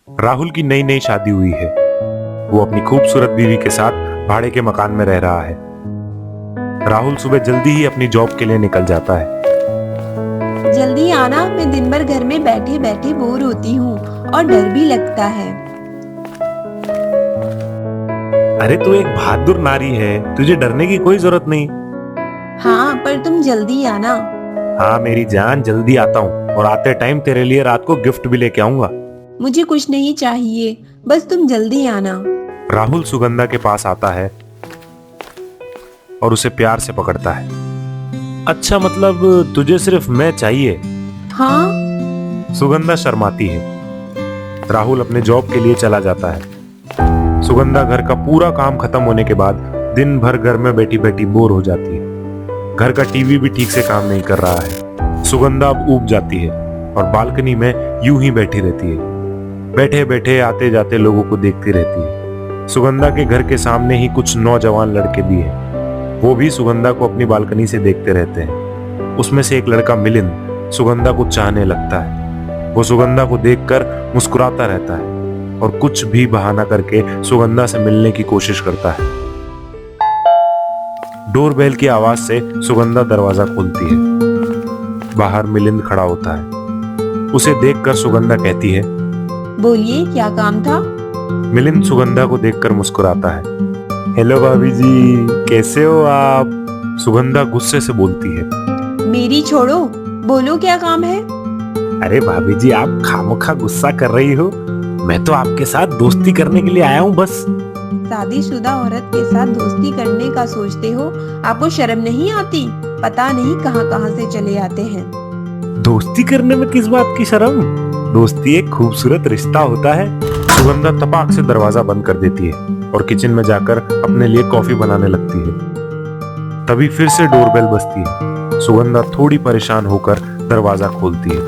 राहुल की नई नई शादी हुई है। वो अपनी खूबसूरत बीवी के साथ भाड़े के मकान में रह रहा है। राहुल सुबह जल्दी ही अपनी जॉब के लिए निकल जाता है। जल्दी आना, मैं दिन भर घर में बैठे बैठे बोर होती हूँ और डर भी लगता है। अरे तू एक बहादुर नारी है, तुझे डरने की कोई जरूरत नहीं। हाँ, पर तुम जल्दी आना। हाँ मेरी जान, जल्दी आता हूँ और आते टाइम तेरे लिए रात को गिफ्ट भी लेके आऊंगा। मुझे कुछ नहीं चाहिए, बस तुम जल्दी आना। राहुल सुगंधा के पास आता है और उसे प्यार से पकड़ता है। अच्छा, मतलब तुझे सिर्फ मैं चाहिए? हाँ। सुगंधा शर्माती है। राहुल अपने जॉब के लिए चला जाता है। सुगंधा घर का पूरा काम खत्म होने के बाद दिन भर घर में बैठी बैठी बोर हो जाती है। घर का टीवी भी ठीक से काम नहीं कर रहा है। सुगंधा अब ऊब जाती है और बालकनी में यूं ही बैठी रहती है। बैठे बैठे आते जाते लोगों को देखती रहती है। सुगंधा के घर के सामने ही कुछ नौजवान लड़के भी हैं। वो भी सुगंधा को अपनी बालकनी से देखते रहते हैं। उसमें से एक लड़का मिलिंद सुगंधा को चाहने लगता है। वो सुगंधा को देखकर मुस्कुराता रहता है और कुछ भी बहाना करके सुगंधा से मिलने की कोशिश करता है। डोरबेल की आवाज से सुगंधा दरवाजा खोलती है। बाहर मिलिंद खड़ा होता है। उसे देखकर सुगंधा कहती है, बोलिए, क्या काम था? मिलिंद सुगंधा को देखकर मुस्कुराता है। हेलो भाभी जी, कैसे हो आप? सुगंधा गुस्से से बोलती है। मेरी छोड़ो, बोलो क्या काम है? अरे भाभी जी, आप खामोखा गुस्सा कर रही हो। मैं तो आपके साथ दोस्ती करने के लिए आया हूँ बस। शादीशुदा औरत के साथ दोस्ती करने का सोचते हो? आपको शर्म नहीं आती? पता नहीं कहां कहां से चले आते हैं। दोस्ती करने में किस बात की शर्म? दोस्ती एक खूबसूरत रिश्ता होता है। सुगंधा तपाक से दरवाजा बंद कर देती है और किचन में जाकर अपने लिए कॉफी बनाने लगती है। तभी फिर से डोरबेल बजती है। सुगंधा थोड़ी परेशान होकर दरवाजा खोलती है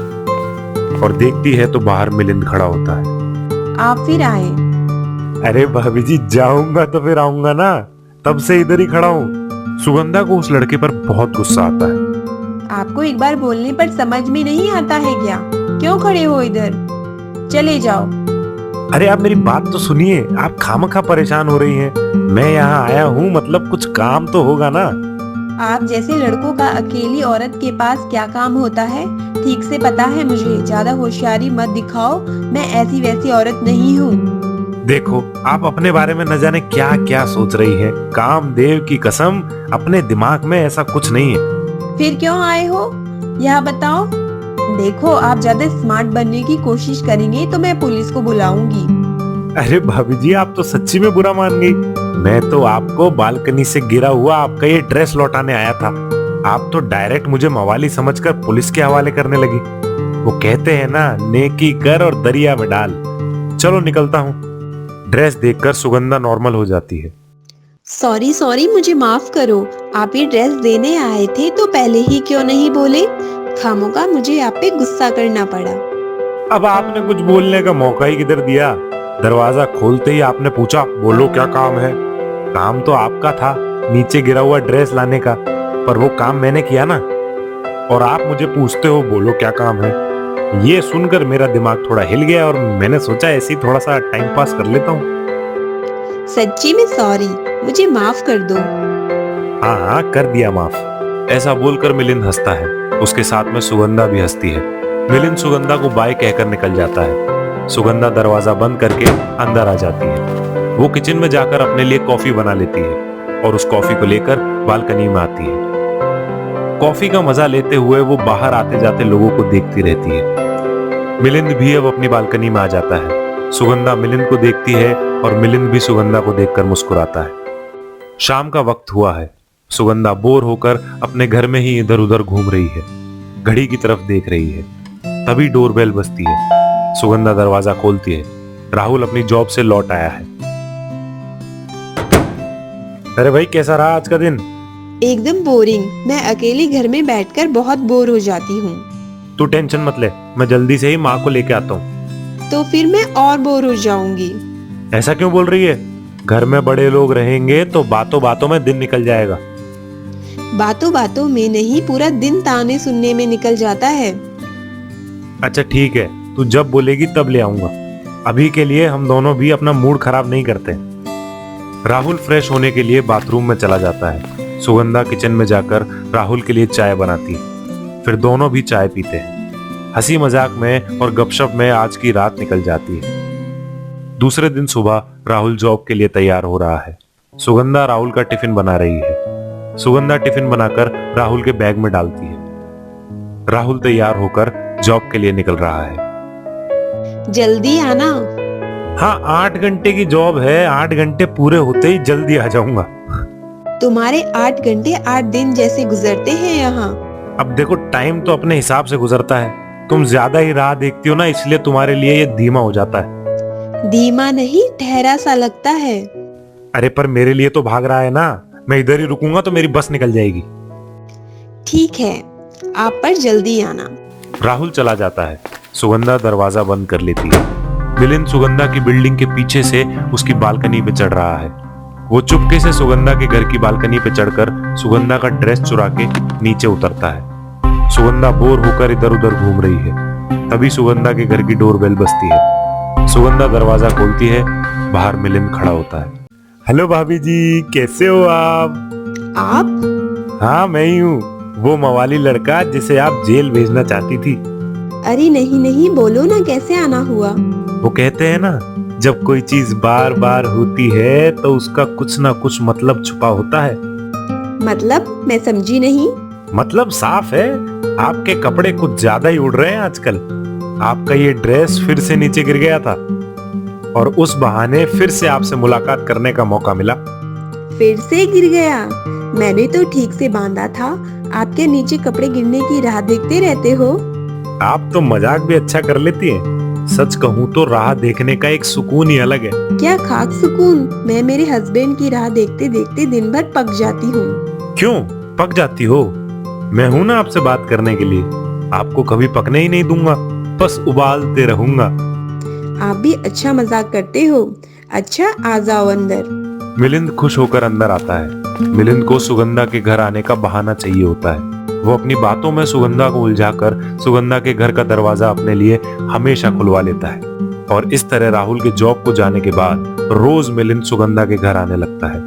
और देखती है तो बाहर मिलिंद खड़ा होता है। आप फिर आए? अरे भाभी जी, जाऊंगा तो फिर आऊंगा ना, तब से इधर ही खड़ा हूँ। सुगंधा को उस लड़के पर बहुत गुस्सा आता है। आपको एक बार बोलने पर समझ में नहीं आता है क्या? क्यों खड़े हो इधर? चले जाओ। अरे आप मेरी बात तो सुनिए, आप खामखा परेशान हो रही हैं। मैं यहाँ आया हूँ, मतलब कुछ काम तो होगा ना। आप जैसे लड़कों का अकेली औरत के पास क्या काम होता है, ठीक से पता है मुझे। ज्यादा होशियारी मत दिखाओ, मैं ऐसी वैसी औरत नहीं हूँ। देखो, आप अपने बारे में न जाने क्या क्या सोच रही हैं। कामदेव की कसम, अपने दिमाग में ऐसा कुछ नहीं है। फिर क्यों आए हो, यह बताओ। देखो, आप ज्यादा स्मार्ट बनने की कोशिश करेंगे तो मैं पुलिस को बुलाऊंगी। अरे भाभी जी, आप तो सच्ची में बुरा मान गई। मैं तो आपको बालकनी से गिरा हुआ आपका ये ड्रेस लौटाने आया था। आप तो डायरेक्ट मुझे मवाली समझकर पुलिस के हवाले करने लगी। वो कहते हैं ना, नेकी कर और दरिया में डाल। चलो निकलता हूँ। ड्रेस देखकर सुगंधा नॉर्मल हो जाती है। सॉरी सॉरी, मुझे माफ करो। आप ये ड्रेस देने आए थे तो पहले ही क्यों नहीं बोले? खामोका मुझे आप पे गुस्सा करना पड़ा। अब आपने कुछ बोलने का मौका ही किधर दिया? दरवाजा खोलते ही आपने पूछा, बोलो क्या काम है। काम तो आपका था, नीचे गिरा हुआ ड्रेस लाने का, पर वो काम मैंने किया ना। और आप मुझे पूछते हो बोलो क्या काम है। ये सुनकर मेरा दिमाग थोड़ा हिल गया और मैंने सोचा ऐसे ही थोड़ा सा टाइम पास कर लेता हूँ। सच्ची में सॉरी, मुझे माफ कर दो। हाँ हाँ, कर दिया माफ। ऐसा बोलकर मिलिंद हंसता है। उसके साथ में सुगंधा भी हंसती है। मिलिंद सुगंधा को बाय कहकर निकल जाता है। सुगंधा दरवाजा बंद करके अंदर आ जाती है। वो किचन में जाकर अपने लिए कॉफी बना लेती है और उस कॉफी को लेकर बालकनी में आती है। कॉफी का मजा लेते हुए वो बाहर आते जाते लोगों को देखती रहती है। मिलिंद भी अब अपनी बालकनी में आ जाता है। सुगंधा मिलिंद को देखती है और मिलिंद भी सुगंधा को देखकर मुस्कुराता है। शाम का वक्त हुआ है। सुगंधा बोर होकर अपने घर में ही इधर उधर घूम रही है। घड़ी की तरफ देख रही है। तभी डोरबेल बजती है। सुगंधा दरवाजा खोलती है। राहुल अपनी जॉब से लौट आया है। अरे भाई, कैसा रहा आज का दिन? एकदम बोरिंग। मैं अकेली घर में बैठकर बहुत बोर हो जाती हूँ। तू टेंशन मत ले, मैं जल्दी से ही माँ को लेके आता हूँ। तो फिर मैं और बोर हो जाऊंगी। ऐसा क्यों बोल रही है? घर में बड़े लोग रहेंगे तो बातों बातों में दिन निकल जाएगा। बातों बातों में नहीं, पूरा दिन ताने सुनने में निकल जाता है। अच्छा ठीक है, तू जब बोलेगी तब ले आऊंगा। अभी के लिए हम दोनों भी अपना मूड खराब नहीं करते। राहुल फ्रेश होने के लिए बाथरूम में चला जाता है। सुगंधा किचन में जाकर राहुल के लिए चाय बनाती है। फिर दोनों भी चाय पीते हैं। हंसी मजाक में और गपशप में आज की रात निकल जाती है। दूसरे दिन सुबह राहुल जॉब के लिए तैयार हो रहा है। सुगंधा राहुल का टिफिन बना रही है। सुगंधा टिफिन बनाकर राहुल के बैग में डालती है। राहुल तैयार होकर जॉब के लिए निकल रहा है। जल्दी आना। हाँ, 8 घंटे की जॉब है। 8 घंटे पूरे होते ही जल्दी आ जाऊंगा। तुम्हारे 8 घंटे 8 दिन जैसे गुजरते हैं यहाँ। अब देखो, टाइम तो अपने हिसाब से गुजरता है। तुम ज्यादा ही राह देखती हो ना, इसलिए तुम्हारे लिए ये धीमा हो जाता है। धीमा नहीं, ठहरा सा लगता है। अरे पर मेरे लिए तो भाग रहा है ना। मैं इधर ही रुकूंगा तो मेरी बस निकल जाएगी। ठीक है, आप पर जल्दी आना। राहुल चला जाता है। सुगंधा दरवाजा बंद कर लेती है। मिलिंद सुगंधा की बिल्डिंग के पीछे से उसकी बालकनी पे चढ़ रहा है। वो चुपके से सुगंधा के घर की बालकनी पे चढ़कर सुगंधा का ड्रेस चुरा के नीचे उतरता है। सुगंधा बोर होकर इधर उधर घूम रही है। तभी सुगंधा के घर की डोरबेल बजती है। सुगंधा दरवाजा खोलती है। बाहर मिलिंद खड़ा होता है। हेलो भाभी जी, कैसे हो आप? आप? हाँ, मैं ही हूँ, वो मवाली लड़का जिसे आप जेल भेजना चाहती थी। अरे नहीं नहीं, बोलो ना, कैसे आना हुआ? वो कहते हैं ना, जब कोई चीज बार बार होती है तो उसका कुछ ना कुछ मतलब छुपा होता है। मतलब? मैं समझी नहीं। मतलब साफ है, आपके कपड़े कुछ ज्यादा ही उड़ रहे हैं आजकल। आपका ये ड्रेस फिर से नीचे गिर गया था और उस बहाने फिर से आपसे मुलाकात करने का मौका मिला। फिर से गिर गया? मैंने तो ठीक से बांधा था। आपके नीचे कपड़े गिरने की राह देखते रहते हो। आप तो मजाक भी अच्छा कर लेती हैं। सच कहूँ तो राह देखने का एक सुकून ही अलग है। क्या खाक सुकून? मैं मेरे हस्बैंड की राह देखते देखते दिन भर पक जाती हूँ। क्यों पक जाती हो? मैं हूँ ना आपसे बात करने के लिए। आपको कभी पकने ही नहीं दूंगा, बस उबालते रहूंगा। आप भी अच्छा मजाक करते हो। अच्छा, आ जाओ अंदर। मिलिंद खुश होकर अंदर आता है। मिलिंद को सुगंधा के घर आने का बहाना चाहिए होता है। वो अपनी बातों में सुगंधा को उलझाकर सुगंधा के घर का दरवाजा अपने लिए हमेशा खुलवा लेता है। और इस तरह राहुल के जॉब को जाने के बाद रोज मिलिंद सुगंधा के घर आने लगता है।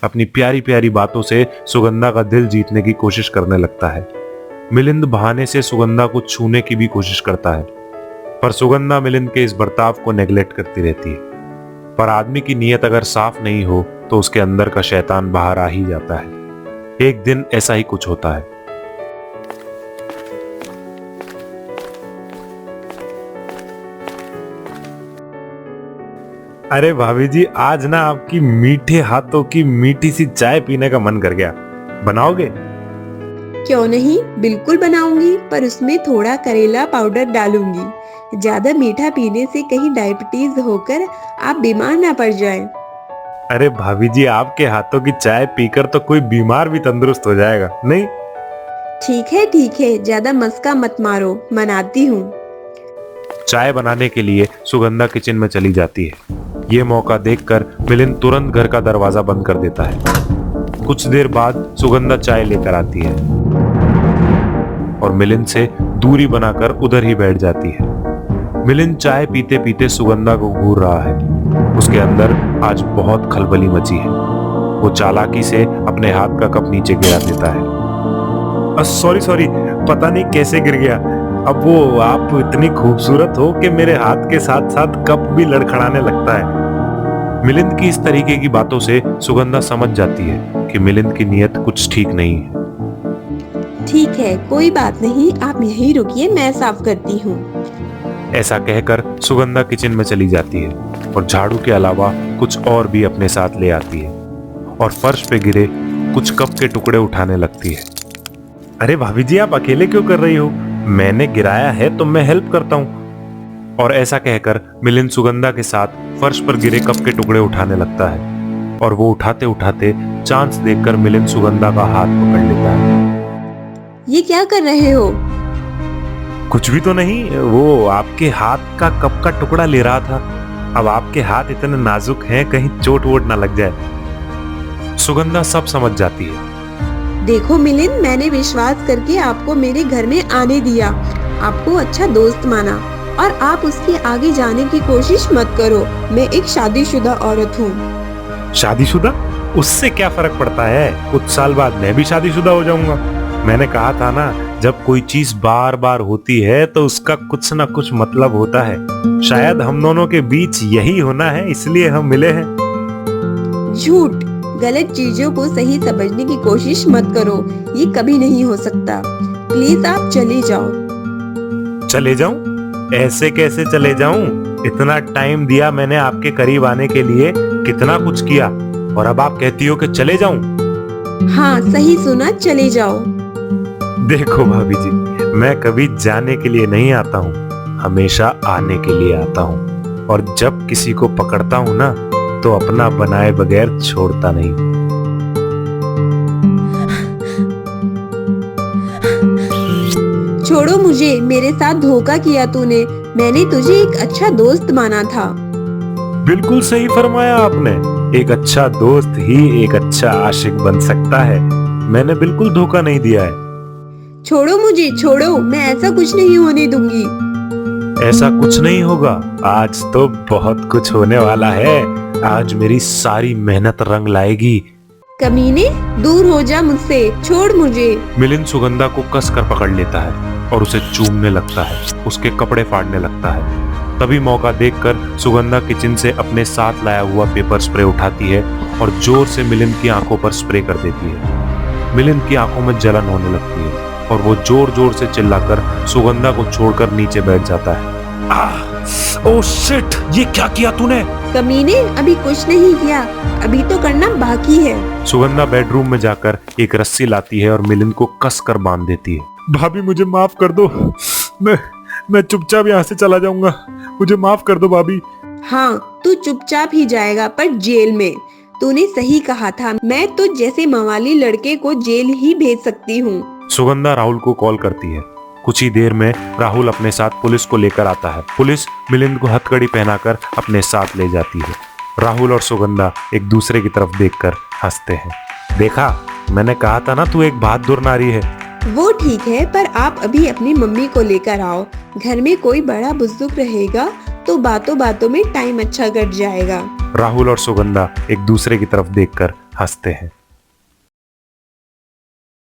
अपनी प्यारी प्यारी बातों से सुगंधा का दिल जीतने की कोशिश करने लगता है। मिलिंद बहाने से सुगंधा को छूने की भी कोशिश करता है, पर सुगंधा मिलिंद के इस बर्ताव को नेग्लेक्ट करती रहती है। पर आदमी की नीयत अगर साफ नहीं हो तो उसके अंदर का शैतान बाहर आ ही जाता है। एक दिन ऐसा ही कुछ होता है। अरे भाभी जी, आज ना आपकी मीठे हाथों की मीठी सी चाय पीने का मन कर गया। बनाओगे? क्यों नहीं, बिल्कुल बनाऊंगी, पर उसमें थोड़ा करेला पाउडर डालूंगी। ज्यादा मीठा पीने से कहीं डायबिटीज होकर आप बीमार ना पड़ जाएं। अरे भाभी जी, आपके हाथों की चाय पीकर तो कोई बीमार भी तंदुरुस्त हो जाएगा, नहीं? ठीक है, ज्यादा मस्का मत मारो, मनाती हूँ। चाय बनाने के लिए सुगंधा किचन में चली जाती है। ये मौका देखकर मिलिंद तुरंत घर का दरवाजा बंद कर देता है। कुछ देर बाद सुगंधा चाय लेकर आती है और मिलिंद से दूरी बनाकर उधर ही बैठ जाती है। मिलिंद चाय पीते पीते सुगंधा को घूर रहा है। उसके अंदर आज बहुत खलबली मची है। वो चालाकी से अपने हाथ का कप नीचे गिरा देता है। सॉरी, पता नहीं कैसे गिर गया। अब वो आप इतनी खूबसूरत हो कि मेरे हाथ के साथ साथ कप भी लड़खड़ाने लगता है। मिलिंद की इस तरीके की बातों से सुगंधा समझ जाती है कि मिलिंद की नीयत कुछ ठीक नहीं है। ठीक है, कोई बात नहीं, आप यहीं रुकिए, मैं साफ करती हूँ। ऐसा कहकर सुगंधा किचन में चली जाती है और झाड़ू के अलावा कुछ और भी अपने साथ ले आती है और फर्श पे गिरे कुछ कप के टुकड़े उठाने लगती है। अरे भाभी जी, आप अकेले क्यों कर रही हो? मैंने गिराया है तो मैं हेल्प करता हूँ। और ऐसा कहकर मिलिंद सुगंधा के साथ फर्श पर गिरे कप के टुकड़े उठाने लगता है और वो उठाते उठाते चांस देखकर मिलिंद सुगंधा का हाथ पकड़ लेता है। ये क्या कर रहे हो? कुछ भी तो नहीं, वो आपके हाथ का कप का टुकड़ा ले रहा था। अब आपके हाथ इतने नाजुक हैं, कहीं चोट वोट ना लग जाए। सुगंधा सब समझ जाती है। देखो मिलिंद, मैंने विश्वास करके आपको मेरे घर में आने दिया आपको अच्छा दोस्त माना और आप उसके आगे जाने की कोशिश मत करो। मैं एक शादीशुदा औरत हूँ। शादीशुदा? उससे क्या फर्क पड़ता है? कुछ साल बाद मैं भी शादीशुदा हो जाऊंगा। मैंने कहा था ना, जब कोई चीज बार बार होती है तो उसका कुछ ना कुछ मतलब होता है। शायद हम दोनों के बीच यही होना है, इसलिए हम मिले हैं। झूठ। गलत चीजों को सही समझने की कोशिश मत करो, ये कभी नहीं हो सकता। प्लीज आप चले जाओ। चले जाऊं? ऐसे कैसे चले जाऊं? इतना टाइम दिया मैंने आपके करीब आने के लिए, कितना कुछ किया, और अब आप कहती हो कि चले जाऊं? हाँ सही सुना, चले जाओ। देखो भाभी जी, मैं कभी जाने के लिए नहीं आता हूँ, हमेशा आने के लिए आता हूँ। और जब किसी को पकड़ता हूँ ना, तो अपना बनाए बगैर छोड़ता नहीं। छोड़ो मुझे, मेरे साथ धोखा किया तूने। मैंने तुझे एक अच्छा दोस्त माना था। बिल्कुल सही फरमाया आपने। एक अच्छा दोस्त ही एक अच्छा आशिक बन सकता है। मैंने बिल्कुल धोखा नहीं दिया है। छोड़ो मुझे, छोड़ो, मैं ऐसा कुछ नहीं होने दूंगी। ऐसा कुछ नहीं होगा। आज तो बहुत कुछ होने वाला है। आज मेरी सारी मेहनत रंग लाएगी। कमीने, दूर हो जा मुझसे, छोड़ मुझे। मिलिंद सुगंधा को कस कर पकड़ लेता है और उसे चूमने लगता है, उसके कपड़े फाड़ने लगता है। तभी मौका देखकर सुगंधा किचन से अपने साथ लाया हुआ पेपर स्प्रे उठाती है और जोर से मिलिंद की आंखों पर स्प्रे कर देती है। मिलिंद की आंखों में जलन होने लगती है और वो जोर जोर से चिल्लाकर सुगंधा को छोड़कर नीचे बैठ जाता है। ओह शिट, ये क्या किया तूने? कमीने, अभी कुछ नहीं किया, अभी तो करना बाकी है। सुगंधा बेडरूम में जाकर एक रस्सी लाती है और मिलिंद को कस कर बांध देती है। भाभी मुझे माफ कर दो, मैं चुपचाप यहाँ से चला जाऊंगा। मुझे माफ कर दो भाभी। हाँ, तू चुपचाप ही जाएगा, पर जेल में। तूने सही कहा था, मैं तो जैसे मवाली लड़के को जेल ही भेज सकती हूँ। सुगंधा राहुल को कॉल करती है। कुछ ही देर में राहुल अपने साथ पुलिस को लेकर आता है। पुलिस मिलिंद को हथकड़ी पहनाकर अपने साथ ले जाती है। राहुल और सुगंधा एक दूसरे की तरफ देखकर हंसते हैं। देखा, मैंने कहा था ना, तू एक बहादुर नारी है। वो ठीक है, पर आप अभी अपनी मम्मी को लेकर आओ। घर में कोई बड़ा बुजुर्ग रहेगा तो बातों बातों में टाइम अच्छा कट जाएगा। राहुल और सुगंधा एक दूसरे की तरफ देखकर हंसते हैं।